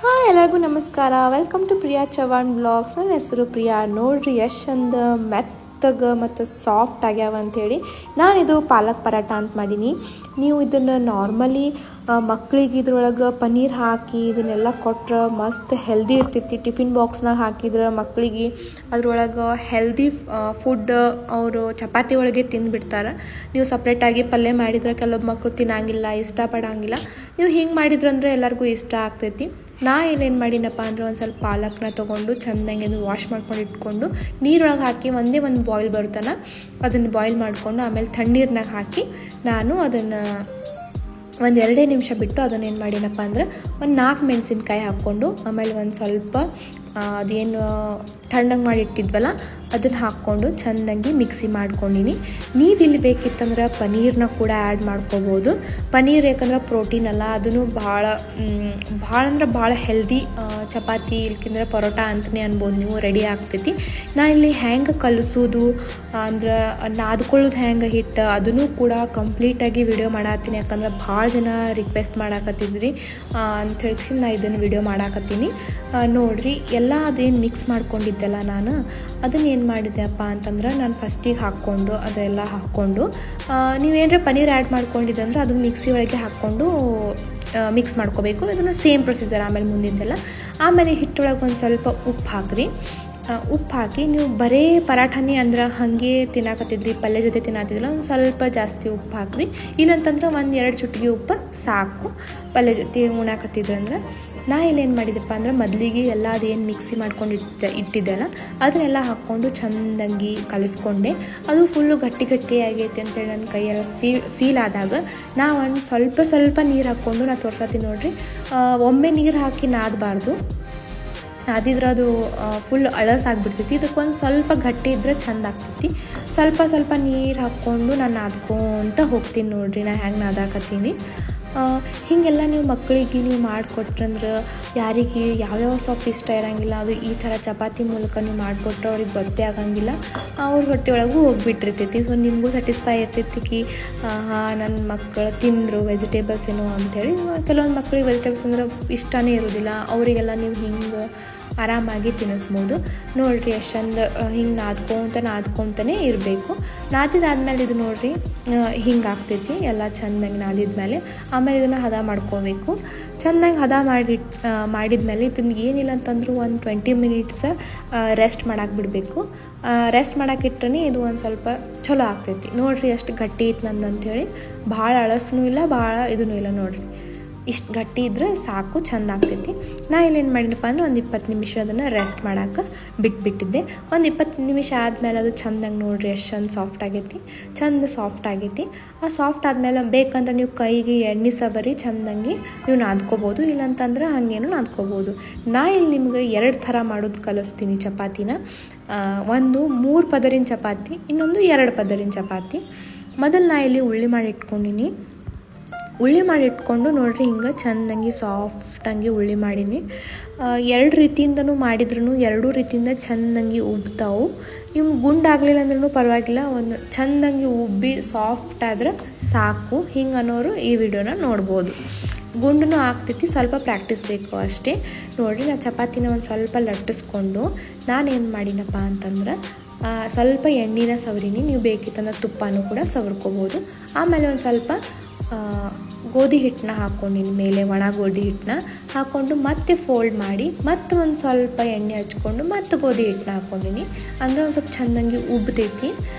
Hi ಎಲ್ಲರಿಗೂ ನಮಸ್ಕಾರ. Welcome to Priya Chavan blogs. ನನ್ನ ಹೆಸರು ಪ್ರಿಯಾ. ನೋಡ್ರಿ ಎಷ್ಟು ಚಂದ ಮೆತ್ತಗೆ ಮತ್ತು ಸಾಫ್ಟ್ ಆಗ್ಯಾವ ಅಂಥೇಳಿ ನಾನಿದು ಪಾಲಕ್ ಪರಾಟ ಅಂತ ಮಾಡೀನಿ. ನೀವು ಇದನ್ನು ನಾರ್ಮಲಿ ಮಕ್ಕಳಿಗೆ ಇದ್ರೊಳಗೆ ಪನ್ನೀರ್ ಹಾಕಿ ಇದನ್ನೆಲ್ಲ ಕೊಟ್ರೆ ಮಸ್ತ್ ಹೆಲ್ದಿ ಇರ್ತೈತಿ. ಟಿಫಿನ್ ಬಾಕ್ಸ್ನಾಗ ಹಾಕಿದ್ರೆ ಮಕ್ಕಳಿಗೆ ಅದ್ರೊಳಗೆ ಹೆಲ್ದಿ ಫುಡ್ ಅವರು ಚಪಾತಿ ಒಳಗೆ ತಿಂದುಬಿಡ್ತಾರೆ. ನೀವು ಸಪ್ರೇಟಾಗಿ ಪಲ್ಯ ಮಾಡಿದ್ರೆ ಕೆಲವೊಬ್ಬ ಮಕ್ಕಳು ತಿನ್ನಂಗಿಲ್ಲ, ಇಷ್ಟಪಡಂಗಿಲ್ಲ. ನೀವು ಹಿಂಗೆ ಮಾಡಿದ್ರಂದ್ರೆ ಎಲ್ಲರಿಗೂ ಇಷ್ಟ ಆಗ್ತೈತಿ. ನಾ ಏನೇನು ಮಾಡೀನಪ್ಪ ಅಂದ್ರೆ ಒಂದು ಸ್ವಲ್ಪ ಪಾಲಕ್ನ ತೊಗೊಂಡು ಚೆಂದಂಗೆ ವಾಶ್ ಮಾಡ್ಕೊಂಡು ಇಟ್ಕೊಂಡು ನೀರೊಳಗೆ ಹಾಕಿ ಒಂದೇ ಒಂದು ಬಾಯ್ಲ್ ಬರುತ್ತಲ್ಲ ಅದನ್ನು ಬಾಯ್ಲ್ ಮಾಡಿಕೊಂಡು ಆಮೇಲೆ ತಣ್ಣೀರ್ನಾಗ ಹಾಕಿ ನಾನು ಅದನ್ನು ಒಂದು 2 ನಿಮಿಷ ಬಿಟ್ಟು ಅದನ್ನು ಏನು ಮಾಡೀನಪ್ಪ ಅಂದ್ರೆ ಒಂದು 4 ಮೆಣಸಿನ್ಕಾಯಿ ಹಾಕ್ಕೊಂಡು ಆಮೇಲೆ ಒಂದು ಸ್ವಲ್ಪ ಅದೇನು ತಣ್ಣಗೆ ಮಾಡಿಟ್ಟಿದ್ವಲ್ಲ ಅದನ್ನು ಹಾಕ್ಕೊಂಡು ಚೆಂದಂಗೆ ಮಿಕ್ಸಿ ಮಾಡ್ಕೊಂಡಿನಿ. ನೀವು ಇಲ್ಲಿ ಬೇಕಿತ್ತಂದ್ರೆ ಪನ್ನೀರ್ನ ಕೂಡ ಆ್ಯಡ್ ಮಾಡ್ಕೋಬೋದು. ಪನ್ನೀರ್ ಯಾಕಂದ್ರೆ ಪ್ರೋಟೀನ್ ಅಲ್ಲ, ಅದನ್ನು ಭಾಳ ಅಂದ್ರೆ ಭಾಳ ಹೆಲ್ದಿ ಚಪಾತಿ ಇಲ್ಕಂದ್ರೆ ಪರೋಟ ಅಂತಲೇ ಅನ್ಬೋದು. ನೀವು ರೆಡಿ ಆಗ್ತೈತಿ. ನಾ ಇಲ್ಲಿ ಹೆಂಗೆ ಕಲಿಸೋದು ಅಂದ್ರೆ ನಾದ್ಕೊಳ್ಳೋದು ಹೆಂಗೆ ಹಿಟ್ಟು ಅದನ್ನು ಕೂಡ ಕಂಪ್ಲೀಟಾಗಿ ವಿಡಿಯೋ ಮಾಡತ್ತೀನಿ. ಯಾಕಂದ್ರೆ ಭಾಳ ಜನ ರಿಕ್ವೆಸ್ಟ್ ಮಾಡಾಕತ್ತಿದ್ರಿ ಅಂಥೇಳಿ ನಾ ಇದನ್ನು ವಿಡಿಯೋ ಮಾಡಾಕತ್ತೀನಿ. ನೋಡಿರಿ ಎಲ್ಲ ಅದೇನು ಮಿಕ್ಸ್ ಮಾಡ್ಕೊಂಡಿದ್ದೆಲ್ಲ ನಾನು ಅದನ್ನು ಏನು ಮಾಡಿದ್ದೆಪ್ಪ ಅಂತಂದ್ರೆ ನಾನು ಫಸ್ಟಿಗೆ ಹಾಕ್ಕೊಂಡು ಅದೆಲ್ಲ ಹಾಕ್ಕೊಂಡು ನೀವೇನರ ಪನ್ನೀರ್ ಆ್ಯಡ್ ಮಾಡ್ಕೊಂಡಿದ್ದಂದ್ರೆ ಅದನ್ನು ಮಿಕ್ಸಿ ಒಳಗೆ ಹಾಕ್ಕೊಂಡು ಮಿಕ್ಸ್ ಮಾಡ್ಕೋಬೇಕು. ಇದನ್ನು ಸೇಮ್ ಪ್ರೊಸೀಜರ್ ಆಮೇಲೆ ಮುಂದಿಂದೆಲ್ಲ. ಆಮೇಲೆ ಹಿಟ್ಟೊಳಗೆ ಒಂದು ಸ್ವಲ್ಪ ಉಪ್ಪು ಹಾಕ್ರಿ. ಉಪ್ಪು ಹಾಕಿ ನೀವು ಬರೀ ಪರಾಠನೇ ಅಂದ್ರೆ ಹಾಗೆ ತಿನ್ನಾಕತ್ತಿದ್ರಿ, ಪಲ್ಯ ಜೊತೆ ತಿನ್ನತ್ತಿದ್ದಿಲ್ಲ, ಒಂದು ಸ್ವಲ್ಪ ಜಾಸ್ತಿ ಉಪ್ಪು ಹಾಕ್ರಿ. ಇಲ್ಲಂತಂದ್ರೆ 1-2 ಚುಟ್ಕಿ ಉಪ್ಪು ಸಾಕು ಪಲ್ಯ ಜೊತೆ ಉಣ್ಣಾಕತ್ತಿದ್ರಂದ್ರೆ. ನಾ ಇಲ್ಲೇನು ಮಾಡಿದೆಪ್ಪ ಅಂದ್ರೆ ಮೊದಲಿಗೆ ಎಲ್ಲ ಅದೇನು ಮಿಕ್ಸಿ ಮಾಡ್ಕೊಂಡು ಇಟ್ಟಿದ್ದೆಲ್ಲ ಅದನ್ನೆಲ್ಲ ಹಾಕ್ಕೊಂಡು ಚೆಂದಂಗಿ ಕಲಿಸ್ಕೊಂಡೆ. ಅದು ಫುಲ್ಲು ಗಟ್ಟಿ ಆಗೈತೆ ಅಂತೇಳಿ ನನ್ನ ಕೈಯೆಲ್ಲ ಫೀಲ್ ಆದಾಗ ನಾ ಒಂದು ಸ್ವಲ್ಪ ನೀರು ಹಾಕ್ಕೊಂಡು ನಾ ತೋರ್ಸತ್ತೀನಿ ನೋಡಿರಿ. ಒಮ್ಮೆ ನೀರು ಹಾಕಿ ನಾದಬಾರ್ದು, ನಾದಿದ್ರೆ ಅದು ಫುಲ್ ಅಳಸಾಗ್ಬಿಡ್ತೈತಿ. ಇದಕ್ಕೊಂದು ಸ್ವಲ್ಪ ಗಟ್ಟಿ ಇದ್ದರೆ ಚೆಂದ ಆಗ್ತೈತಿ. ಸ್ವಲ್ಪ ನೀರು ಹಾಕ್ಕೊಂಡು ನಾನು ನಾದ್ಕೊಂತ ಹೋಗ್ತೀನಿ ನೋಡಿರಿ ನಾ ಹೆಂಗೆ ನಾದಾಕತ್ತೀನಿ. ಹೀಗೆಲ್ಲ ನೀವು ಮಕ್ಕಳಿಗೆ ನೀವು ಮಾಡಿಕೊಟ್ರಂದ್ರೆ ಯಾರಿಗೆ ಯಾವ್ಯಾವ ಸೊಪ್ಪು ಇಷ್ಟ ಇರೋಂಗಿಲ್ಲ ಅದು ಈ ಥರ ಚಪಾತಿ ಮೂಲಕ ನೀವು ಮಾಡಿಕೊಟ್ರೆ ಅವ್ರಿಗೆ ಗೊತ್ತೇ ಆಗಂಗಿಲ್ಲ, ಅವ್ರ ಹೊಟ್ಟೆ ಒಳಗೂ ಹೋಗಿಬಿಟ್ಟಿರ್ತೈತಿ. ಸೊ ನಿಮಗೂ ಸ್ಯಾಟಿಸ್ಫೈ ಇರ್ತೈತಿ ನನ್ನ ಮಕ್ಕಳು ತಿಂದರು ವೆಜಿಟೇಬಲ್ಸ್ ಏನೋ ಅಂಥೇಳಿ. ಕೆಲವೊಂದು ಮಕ್ಕಳಿಗೆ ವೆಜಿಟೇಬಲ್ಸ್ ಅಂದ್ರೆ ಇಷ್ಟನೇ ಇರೋದಿಲ್ಲ, ಅವರಿಗೆಲ್ಲ ನೀವು ಹಿಂಗೆ ಆರಾಮಾಗಿ ತಿನ್ನಿಸ್ಬೋದು. ನೋಡಿರಿ ಎಷ್ಟು ಚಂದ ಹಿಂಗೆ ನಾದ್ಕೊತಾನೆ ಇರಬೇಕು. ನಾದಿದಾದ್ಮೇಲೆ ಇದು ನೋಡಿರಿ ಹಿಂಗೆ ಆಗ್ತೈತಿ ಎಲ್ಲ ಚೆಂದಾಗಿ ನಾದಿದ್ಮೇಲೆ. ಆಮೇಲೆ ಇದನ್ನು ಹದ ಮಾಡ್ಕೋಬೇಕು. ಚೆನ್ನಾಗಿ ಹದ ಮಾಡಿದ್ಮೇಲೆ ಇದನ್ನು ಏನಿಲ್ಲ ಅಂತಂದ್ರೂ ಒಂದು 20 ಮಿನಿಟ್ಸ್ ರೆಸ್ಟ್ ಮಾಡಕ್ಕೆ ಬಿಡಬೇಕು. ರೆಸ್ಟ್ ಮಾಡೋಕ್ಕಿಟ್ರೆ ಇದು ಒಂದು ಸ್ವಲ್ಪ ಚಲೋ ಆಗ್ತೈತಿ. ನೋಡಿರಿ ಎಷ್ಟು ಗಟ್ಟಿ ಇತ್ತು ನಂದು ಅಂಥೇಳಿ. ಭಾಳ ಅಳಸ್ನೂ ಇಲ್ಲ, ಭಾಳ ಇದೂ ಇಲ್ಲ. ನೋಡಿರಿ ಇಷ್ಟು ಗಟ್ಟಿ ಇದ್ರೆ ಸಾಕು, ಚೆಂದ ಆಗ್ತೈತಿ. ನಾ ಇಲ್ಲೇನು ಮಾಡಿನಪ್ಪ ಅಂದ್ರೆ ಒಂದು 20 ನಿಮಿಷ ಅದನ್ನು ರೆಸ್ಟ್ ಮಾಡೋಕೆ ಬಿಟ್ಟಿದ್ದೆ. ಒಂದು 20 ನಿಮಿಷ ಆದಮೇಲೆ ಅದು ಚೆಂದಾಗಿ ನೋಡಿರಿ ಎಷ್ಟು ಚಂದ ಸಾಫ್ಟ್ ಆಗೈತಿ. ಆ ಸಾಫ್ಟ್ ಆದಮೇಲೆ ಬೇಕಂದ್ರೆ ನೀವು ಕೈಗೆ ಎಣ್ಣೆ ಸವರಿ ಚೆಂದಂಗಿ ನೀವು ನಾದ್ಕೋಬೋದು, ಇಲ್ಲಾಂತಂದ್ರೆ ಹಾಗೇನು ನಾದ್ಕೋಬೋದು. ನಾ ಇಲ್ಲಿ ನಿಮ್ಗೆ 2 ಥರ ಮಾಡೋದು ಕಲಿಸ್ತೀನಿ ಚಪಾತಿನ. ಒಂದು 3 ಪದರಿನ ಚಪಾತಿ, ಇನ್ನೊಂದು 2 ಪದರಿನ ಚಪಾತಿ. ಮೊದಲು ನಾ ಇಲ್ಲಿ ಉಳ್ಳಿ ಮಾಡಿ ಇಟ್ಕೊಂಡು ನೋಡಿರಿ ಹಿಂಗೆ ಚೆಂದಂಗಿ ಸಾಫ್ಟಂಗಿ ಉಳ್ಳಿ ಮಾಡೀನಿ. 2 ರೀತಿಯಿಂದನೂ ಮಾಡಿದ್ರೂ 2 ರೀತಿಯಿಂದ ಚೆಂದಂಗಿ ಉಬ್ತಾವು. ನಿಮ್ಗೆ ಗುಂಡಾಗಲಿಲ್ಲ ಅಂದ್ರೂ ಪರವಾಗಿಲ್ಲ, ಒಂದು ಚೆಂದಂಗಿ ಉಬ್ಬಿ ಸಾಫ್ಟ್ ಆದ್ರೆ ಸಾಕು. ಹಿಂಗೆ ಅನ್ನೋರು ಈ ವಿಡಿಯೋನ ನೋಡ್ಬೋದು. ಗುಂಡೂ ಆಗ್ತೈತಿ, ಸ್ವಲ್ಪ ಪ್ರಾಕ್ಟೀಸ್ ಬೇಕು ಅಷ್ಟೇ. ನೋಡಿರಿ ನಾ ಚಪಾತಿನ ಒಂದು ಸ್ವಲ್ಪ ಲಟ್ಟಿಸ್ಕೊಂಡು ನಾನೇನು ಮಾಡಿನಪ್ಪ ಅಂತಂದ್ರೆ ಸ್ವಲ್ಪ ಎಣ್ಣೆನ ಸವರಿನಿ. ನೀವು ಬೇಕಿತ್ತಂದ್ರೆ ತುಪ್ಪನೂ ಕೂಡ ಸವರ್ಕೋಬೋದು. ಆಮೇಲೆ ಒಂದು ಸ್ವಲ್ಪ ಗೋಧಿ ಹಿಟ್ಟನ್ನ ಹಾಕ್ಕೊಂಡಿನಿ ಮೇಲೆ, ಒಣ ಗೋಧಿ ಹಿಟ್ಟನ್ನ ಹಾಕ್ಕೊಂಡು ಮತ್ತೆ ಫೋಲ್ಡ್ ಮಾಡಿ ಮತ್ತೆ ಒಂದು ಸ್ವಲ್ಪ ಎಣ್ಣೆ ಹಚ್ಕೊಂಡು ಮತ್ತೆ ಗೋಧಿ ಹಿಟ್ಟನ್ನ ಹಾಕ್ಕೊಂಡಿನಿ. ಅಂದರೆ ಒಂದು ಸ್ವಲ್ಪ ಚೆಂದಂಗಿ ಉಬ್ತೈತಿ.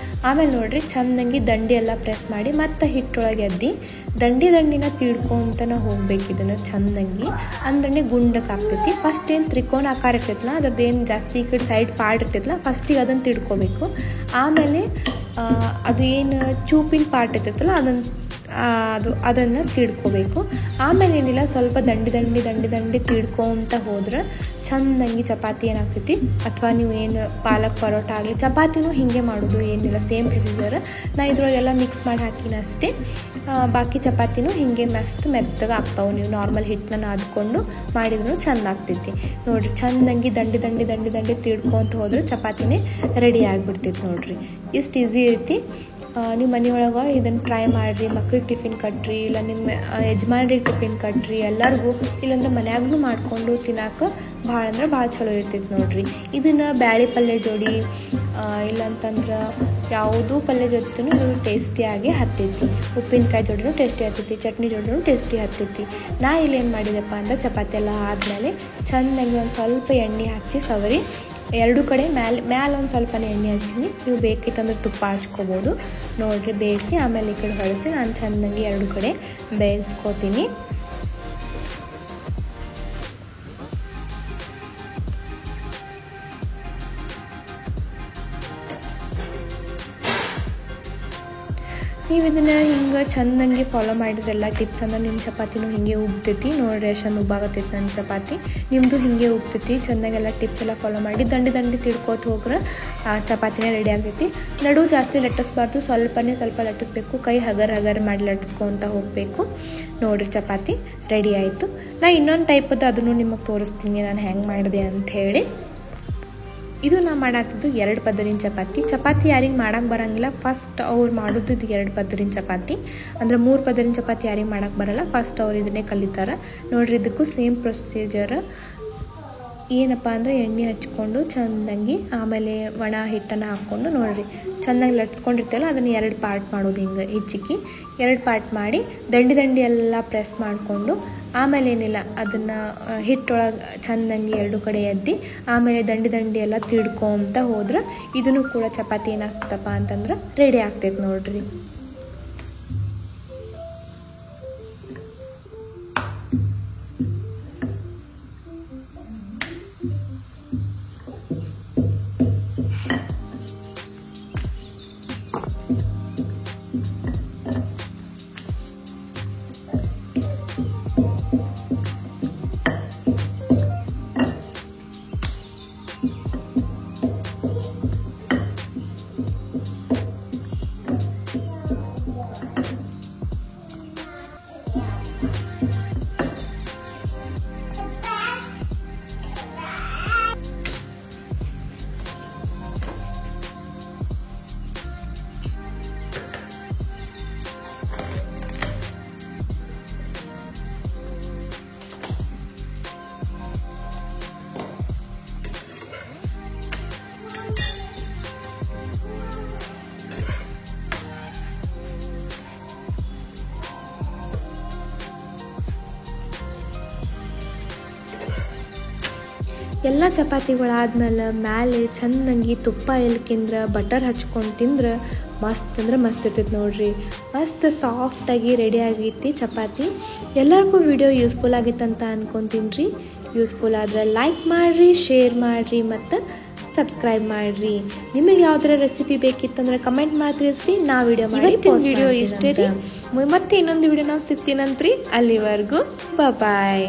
ಆಮೇಲೆ ನೋಡಿರಿ ಚೆಂದಂಗಿ ದಂಡಿ ಎಲ್ಲ ಪ್ರೆಸ್ ಮಾಡಿ ಮತ್ತೆ ಹಿಟ್ಟೊಳಗೆ ಎದ್ದು ದಂಡಿನ ತೀಡ್ಕೊಂತನ ಹೋಗ್ಬೇಕು ಇದನ್ನು ಚೆಂದಂಗಿ, ಅಂದ್ರೆ ಗುಂಡಕ್ಕೆ ಆಗ್ತೈತಿ. ಫಸ್ಟ್ ಏನು ತ್ರಿಕೋನ ಆಕಾರ ಇರ್ತೈತಲ್ಲ ಅದ್ರದ್ದೇನು ಜಾಸ್ತಿ ಈ ಕಡೆ ಸೈಡ್ ಪಾರ್ಟ್ ಇರ್ತೈತಲ್ಲ ಫಸ್ಟಿಗೆ ಅದನ್ನು ತಿಡ್ಕೋಬೇಕು. ಆಮೇಲೆ ಅದು ಏನು ಚೂಪಿನ ಪಾರ್ಟ್ ಇರ್ತೈತಲ್ಲ ಅದನ್ನು ತಿಡ್ಕೋಬೇಕು. ಆಮೇಲೆ ಏನಿಲ್ಲ ಸ್ವಲ್ಪ ದಂಡಿ ತಿಡ್ಕೊಂತ ಹೋದ್ರೆ ಚೆಂದಂಗಿ ಚಪಾತಿ ಏನಾಗ್ತೈತಿ. ಅಥವಾ ನೀವು ಏನು ಪಾಲಕ್ ಪರೋಟ ಆಗಲಿ ಚಪಾತಿನೂ ಹೀಗೆ ಮಾಡೋದು ಏನಿಲ್ಲ, ಸೇಮ್ ಪ್ರೊಸೀಜರ್. ನಾ ಇದ್ರೊಳಗೆಲ್ಲ ಮಿಕ್ಸ್ ಮಾಡಿ ಹಾಕಿನ ಅಷ್ಟೇ. ಬಾಕಿ ಚಪಾತಿನೂ ಹೀಗೆ ಮೆತ್ತಗೆ ಆಗ್ತಾವೆ. ನೀವು ನಾರ್ಮಲ್ ಹಿಟ್ಟನ್ನ ನಾದ್ಕೊಂಡು ಮಾಡಿದ್ರೂ ಚೆಂದ ಆಗ್ತೈತಿ. ನೋಡಿರಿ ಚೆಂದಂಗಿ ದಂಡಿ ತಿಡ್ಕೊಂತ ಹೋದ್ರೆ ಚಪಾತಿನೇ ರೆಡಿ ಆಗಿಬಿಡ್ತೈತಿ. ನೋಡಿರಿ ಇಷ್ಟು ಈಸಿ ಐತಿ. ನಿಮ್ಮ ಮನೆಯೊಳಗೆ ಇದನ್ನು ಟ್ರೈ ಮಾಡಿರಿ, ಮಕ್ಳಿಗೆ ಟಿಫಿನ್ ಕಟ್ರಿ, ಇಲ್ಲ ನಿಮ್ಮ ಯಜಮಾನ್ರಿಗೆ ಟಿಫಿನ್ ಕಟ್ರಿ, ಎಲ್ಲರಿಗೂ ಇಲ್ಲಾಂದ್ರೆ ಮನ್ಯಾಗೂ ಮಾಡಿಕೊಂಡು ತಿನ್ನೋಕೆ ಭಾಳ ಅಂದ್ರೆ ಭಾಳ ಚಲೋ ಇರ್ತೈತೆ ನೋಡಿರಿ. ಇದನ್ನು ಬ್ಯಾಳೆ ಪಲ್ಯ ಜೋಡಿ ಇಲ್ಲಂತಂದ್ರೆ ಯಾವುದೂ ಪಲ್ಯ ಜೊತೆನೂ ಇದು ಟೇಸ್ಟಿಯಾಗಿ ಹತ್ತೈತಿ. ಉಪ್ಪಿನಕಾಯಿ ಜೋಡಿನೂ ಟೇಸ್ಟಿ ಹತ್ತೈತಿ, ಚಟ್ನಿ ಜೋಡಿನೂ ಟೇಸ್ಟಿ ಹತ್ತೈತಿ. ನಾ ಇಲ್ಲಿ ಏನು ಮಾಡಿದೆಪ್ಪ ಅಂದ್ರೆ ಚಪಾತಿ ಎಲ್ಲ ಆದಮೇಲೆ ಚೆನ್ನಾಗಿ ಒಂದು ಸ್ವಲ್ಪ ಎಣ್ಣೆ ಹಚ್ಚಿ ಸವರಿ ಎರಡು ಕಡೆ ಮ್ಯಾಲೆ ಒಂದು ಸ್ವಲ್ಪನೇ ಎಣ್ಣೆ ಹಚ್ಚೀನಿ. ನೀವು ಬೇಕಿತ್ತಂದ್ರೆ ತುಪ್ಪ ಹಚ್ಕೋಬೋದು ನೋಡಿರಿ. ಬೇಯಿಸಿ ಆಮೇಲೆ ಈ ಕಡೆ ಹೊಳಿಸಿ ನಾನು ಚೆನ್ನಾಗಿ ಎರಡು ಕಡೆ ಬೇಯಿಸ್ಕೋತೀನಿ. ನೀವು ಇದನ್ನು ಹಿಂಗೆ ಚೆಂದಂಗೆ ಫಾಲೋ ಮಾಡಿದ್ರೆಲ್ಲ ಟಿಪ್ಸ್ ಅಂದ್ರೆ ನಿಮ್ಮ ಚಪಾತಿನೂ ಹಿಂಗೆ ಉಬ್ತೈತಿ ನೋಡಿರಿ. ಎಷ್ಟು ಉಬ್ಬಾಗತ್ತೈತಿ ನನ್ನ ಚಪಾತಿ, ನಿಮ್ಮದು ಹಿಂಗೆ ಉಬ್ತೈತಿ. ಚೆಂದಾಗೆಲ್ಲ ಟಿಪ್ಸ್ ಎಲ್ಲ ಫಾಲೋ ಮಾಡಿ ದಂಡಿ ತಿಳ್ಕೋತ ಹೋಗ್ರೆ ಚಪಾತಿನೇ ರೆಡಿ ಆಗ್ತೈತಿ. ನಡು ಜಾಸ್ತಿ ಲಟ್ಟಿಸ್ಬಾರ್ದು, ಸ್ವಲ್ಪ ಲಟ್ಟಿಸ್ಬೇಕು. ಕೈ ಹಗರ್ ಮಾಡಿ ಲಟ್ಟಿಸ್ಕೊತ ಹೋಗಬೇಕು ನೋಡಿರಿ. ಚಪಾತಿ ರೆಡಿ ಆಯಿತು. ನಾ ಇನ್ನೊಂದು ಟೈಪದ್ದು ಅದನ್ನು ನಿಮಗೆ ತೋರಿಸ್ತೀನಿ ನಾನು ಹೆಂಗೆ ಮಾಡಿದೆ ಅಂಥೇಳಿ. ಇದು ನಾ ಮಾಡಾತಿದ್ದು 2 ಪದರಿನ ಚಪಾತಿ ಯಾರಿಗೆ ಮಾಡೋಕ್ಕೆ ಬರೋಂಗಿಲ್ಲ, ಫಸ್ಟ್ ಅವ್ರು ಮಾಡೋದು ಇದು 2 ಪದರಿನ ಚಪಾತಿ. ಅಂದರೆ 3 ಪದರಿನ ಚಪಾತಿ ಯಾರಿಗೆ ಮಾಡೋಕ್ಕೆ ಬರೋಲ್ಲ, ಫಸ್ಟ್ ಅವ್ರು ಇದನ್ನೇ ಕಲಿತಾರೆ ನೋಡಿರಿ. ಇದಕ್ಕೂ ಸೇಮ್ ಪ್ರೊಸೀಜರ್. ಏನಪ್ಪ ಅಂದರೆ ಎಣ್ಣೆ ಹಚ್ಕೊಂಡು ಚೆಂದಾಗಿ ಆಮೇಲೆ ಒಣ ಹಿಟ್ಟನ್ನು ಹಾಕ್ಕೊಂಡು ನೋಡಿರಿ ಚೆನ್ನಾಗಿ ಲಟ್ಸ್ಕೊಂಡಿರ್ತೇವಲ್ಲ ಅದನ್ನು 2 ಪಾರ್ಟ್ ಮಾಡೋದು. ಹಿಂಗೆ ಹೆಚ್ಚಿಕ್ಕಿ 2 ಪಾರ್ಟ್ ಮಾಡಿ ದಂಡಿ ಎಲ್ಲ ಪ್ರೆಸ್ ಮಾಡಿಕೊಂಡು ಆಮೇಲೆ ಏನಿಲ್ಲ ಅದನ್ನು ಹಿಟ್ಟೊಳಗೆ ಚೆಂದಂಗೆ 2 ಕಡೆ ಎದ್ದಿ ಆಮೇಲೆ ದಂಡಿ ಎಲ್ಲ ತಿಡ್ಕೊಂತ ಹೋದ್ರೆ ಇದನ್ನು ಕೂಡ ಚಪಾತಿ ಏನಾಗ್ತದಪ್ಪ ಅಂತಂದ್ರೆ ರೆಡಿ ಆಗ್ತೈತೆ ನೋಡಿರಿ. ಎಲ್ಲ ಚಪಾತಿಗಳಾದ್ಮೇಲೆ ಮೇಲೆ ಚೆನ್ನಾಗಿ ತುಪ್ಪ ಎಲ್ಕಿಂದ್ರೆ ಬಟರ್ ಹಚ್ಕೊಂಡು ತಿಂದ್ರೆ ಮಸ್ತ್ ಅಂದ್ರೆ ಮಸ್ತ್ ಇರ್ತೈತೆ ನೋಡಿರಿ. ಮಸ್ತ್ ಸಾಫ್ಟಾಗಿ ರೆಡಿ ಆಗೈತಿ ಚಪಾತಿ. ಎಲ್ಲರಿಗೂ ವಿಡಿಯೋ ಯೂಸ್ಫುಲ್ ಆಗಿತ್ತಂತ ಅನ್ಕೊತೀನಿ ರೀ. ಯೂಸ್ಫುಲ್ ಆದರೆ ಲೈಕ್ ಮಾಡಿರಿ, ಶೇರ್ ಮಾಡಿರಿ ಮತ್ತು ಸಬ್ಸ್ಕ್ರೈಬ್ ಮಾಡಿರಿ. ನಿಮಗೆ ಯಾವ್ದಾರ ರೆಸಿಪಿ ಬೇಕಿತ್ತಂದ್ರೆ ಕಮೆಂಟ್ ಮಾಡ್ತೀರಿ, ನಾ ವಿಡಿಯೋ ಮಾಡಿ ವಿಡಿಯೋ ಇಷ್ಟೇ ರೀ. ಮತ್ತೆ ಇನ್ನೊಂದು ವಿಡಿಯೋ ನಾವು ಸಿಗ್ತೀನಂತ್ರಿ. ಅಲ್ಲಿವರೆಗೂ ಬಾಯ್.